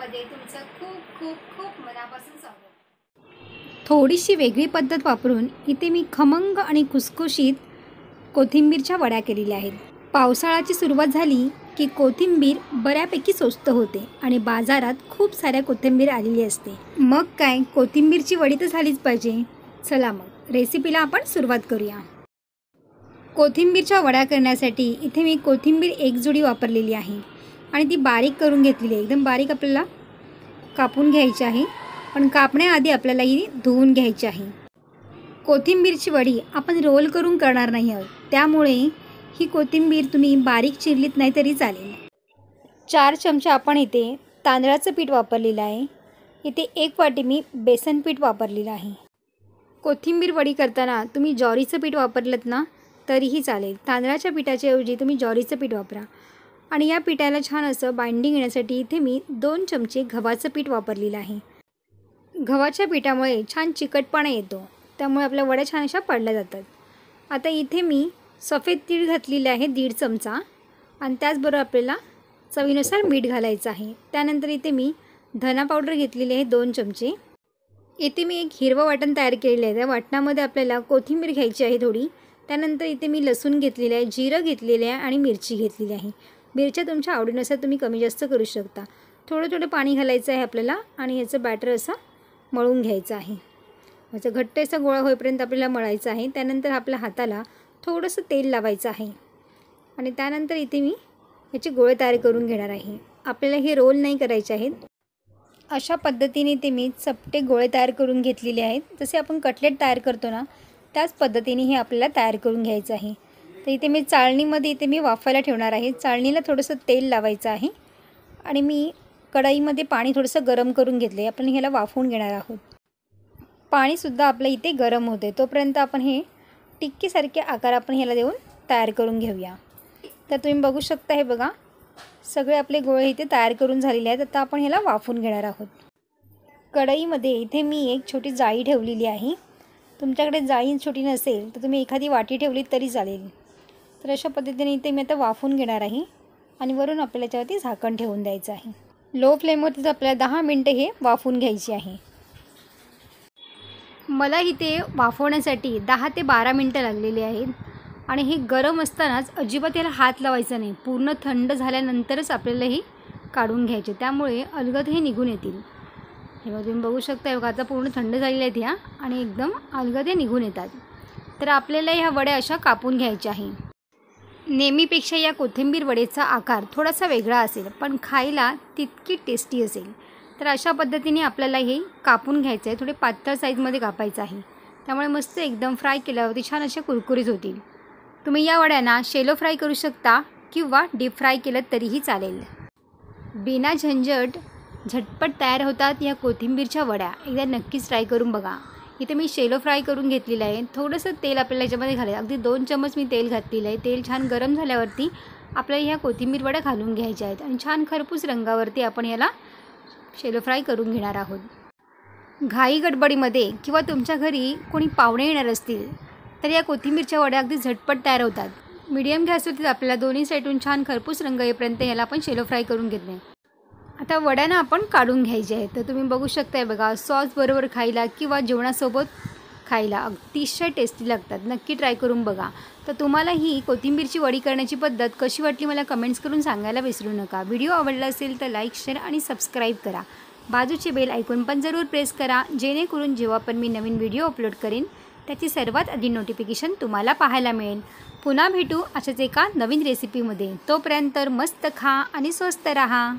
चॅनलमध्ये तुमचं खूप खूप खूप मनापासून स्वागत। थोडीशी वेगळी पद्धत वापरून इथे मी खमंग आणि खुसखुशीत कोथिंबीरच्या वड्या केलेल्या आहेत। पावसाळ्याची सुरुवात झाली की कोथिंबीर बऱ्यापैकी स्वस्त होते आणि बाजारात खूप साऱ्या कोथिंबीर आलेली असते। मग काय कोथिंबीरची वडी तर झालीच पाहिजे। चला मग रेसिपीला आपण सुरुवात करूया। कोथिंबीरच्या वड्या करण्यासाठी इथे मी कोथिंबीर एक जुडी वापरलेली आहे आणि ती बारीक करून घेतलेली आहे। एकदम बारीक आपल्याला कापून घ्यायची आहे, पण कापण्याआधी आपल्याला ही धुवून घ्यायची आहे। कोथिंबीरची वडी आपण रोल करून करणार नाही आहोत, त्यामुळे ही कोथिंबीर तुम्ही बारीक चिरलीत नाही तरी चालेल। 4 चमचे आपण इथे तांदळाचं पीठ वापरलेलं आहे। इथे 1 वाटी मी बेसन पीठ वापरलेलं आहे। कोथिंबीर वडी करताना तुम्ही ज्वारीचं पीठ वापरलंत ना तरीही चालेल। तांदळाच्या पिठाच्या ऐवजी तुम्ही ज्वारीचं पीठ वापरा। आणि या पिठाला छान असं बाइंडिंग येण्यासाठी इथे मी 2 चमचे गव्हाचं पीठ वापरलेलं आहे। गव्हाच्या पिठामुळे छान चिकटपणा येतो, त्यामुळे आपल्या वड्या छान अशा पडल्या जातात। आता इथे मी सफेद तीळ घातलेले आहे 1.5 चमचा आणि त्याचबरोबर आपल्याला चवीनुसार मीठ घालायचं आहे। त्यानंतर इथे मी धना पावडर घेतलेली आहे 2 चमचे। इथे मी एक हिरवं वाटण तयार केलेलं आहे। त्या वाटणामध्ये आपल्याला कोथिंबीर घ्यायची आहे थोडी। त्यानंतर इथे मी लसूण घेतलेलं आहे, जिरं घेतलेलं आहे आणि मिरची घेतलेली आहे। मिरच्या तुमच्या आवडीनुसार तुम्ही कमी जास्त करू शकता। थोडं थोडं पाणी घालायचं आहे आपल्याला आणि याचं बॅटर असं मळून घ्यायचं आहे। याचा घट्ट असा गोळा होईपर्यंत आपल्याला मळायचं आहे। त्यानंतर आपल्या हाताला थोडंसं तेल लावायचं आहे आणि त्यानंतर इथे मी याचे गोळे तयार करून घेणार आहे। आपल्याला हे रोल नाही करायचे आहेत। अशा पद्धतीने ते मी चपटे गोळे तयार करून घेतलेले आहेत। जसे आपण कटलेट तयार करतो ना त्याच पद्धतीने हे आपल्याला तयार करून घ्यायचं आहे। तर इथे मी चाळणीमध्ये इथे मी वाफायला ठेवणार आहे। चाळणीला थोडंसं तेल लावायचं आहे आणि मी कढईमध्ये पाणी थोडंसं गरम करून घेतले आहे। आपण ह्याला वाफवून घेणार आहोत। पाणीसुद्धा आपलं इथे गरम होते, तोपर्यंत आपण हे टिक्कीसारखे आकार आपण ह्याला देऊन तयार करून घेऊया। तर तुम्ही बघू शकता, हे बघा सगळे आपले गोळे इथे तयार करून झालेले आहेत। आता आपण ह्याला वाफवून घेणार आहोत। कढईमध्ये इथे मी एक छोटी जाळी ठेवलेली आहे। तुमच्याकडे जाळी छोटी नसेल तर तुम्ही एखादी वाटी ठेवली तरी चालेल। तर अशा पद्धतीने इथे मी आता वाफवून घेणार आहे आणि वरून आपल्याला याच्यावरती झाकण ठेवून द्यायचं आहे। लो फ्लेमवरती आपल्याला 10 मिनिटं हे वाफवून घ्यायची आहे। मला इथे वाफवण्यासाठी 10 ते 12 मिनिटं लागलेली आहेत आणि हे गरम असतानाच अजिबात याला हात लावायचा नाही। पूर्ण थंड झाल्यानंतरच आपल्याला हे काढून घ्यायचे, त्यामुळे अलगद हे निघून येतील। हे बघा तुम्ही बघू शकता, हे बघा आता पूर्ण थंड झालेले आहेत ह्या आणि एकदम अलगद हे निघून येतात। तर आपल्याला ह्या वड्या अशा कापून घ्यायच्या आहे। नेहमीपेक्षा या कोथिंबीर वडेचा आकार थोडासा वेगळा असेल, पण खायला तितकी टेस्टी असेल। तर अशा पद्धतीने आपल्याला हे कापून घ्यायचं आहे। थोडे पातळ साईजमध्ये कापायचं आहे, त्यामुळे मस्त एकदम फ्राय केल्यावरती छान अशा कुरकुरीत होतील। तुम्ही या वड्यांना शेलो फ्राय करू शकता किंवा डीप फ्राय केलं तरीही चालेल। बिना झंझट झटपट तयार होतात या कोथिंबीरच्या वड्या। एकदा नक्कीच ट्राय करून बघा। इथे मी शेलो फ्राय करून घेतलेलं आहे। थोडंसं तेल आपल्याला याच्यामध्ये घालायचं, अगदी 2 चम्मच मी तेल घातलेलं आहे। तेल छान गरम झाल्यावरती आपल्याला ह्या कोथिंबीर वड्या घालून घ्यायच्या आहेत आणि छान खरपूस रंगावरती आपण याला शेलो फ्राय करून घेणार आहोत। घाई गडबडीमध्ये किंवा तुमच्या घरी कोणी पाहुणे येणार असतील तर या कोथिंबीरच्या वड्या अगदी झटपट तयार होतात। मीडियम गॅसवरती आपल्याला दोन्ही साईडून छान खरपूस रंग येईपर्यंत याला आपण शेलो फ्राय करून घेतले। आता वड्यांना आपण काढून घ्यायचे आहेत। तर तुम्ही बघू शकताय, बघा सॉस बरोबर खायला किंवा जेवणासोबत खायला अतिशय टेस्टी लागतात। नक्की ट्राय करून बघा। तर तुम्हाला ही कोथिंबीरची वडी करण्याची पद्धत कशी वाटली मला कमेंट्स करून सांगायला विसरू नका। व्हिडिओ आवडला असेल तर लाईक, शेअर आणि सबस्क्राईब करा। बाजूचे बेल आयकॉन पण जरूर प्रेस करा, जेणेकरून जेव्हा पण मी नवीन व्हिडिओ अपलोड करेन त्याची सर्वात आधी नोटिफिकेशन तुम्हाला पाहायला मिळेल। पुन्हा भेटू अशाच एका नवीन रेसिपीमध्ये। तोपर्यंत मस्त खा आणि स्वस्त राहा।